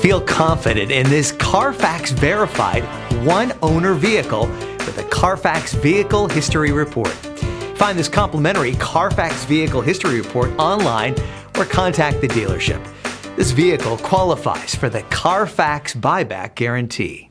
Feel confident in this Carfax verified one-owner vehicle with a Carfax Vehicle History Report. Find this complimentary Carfax Vehicle History Report online or contact the dealership. This vehicle qualifies for the Carfax Buyback Guarantee.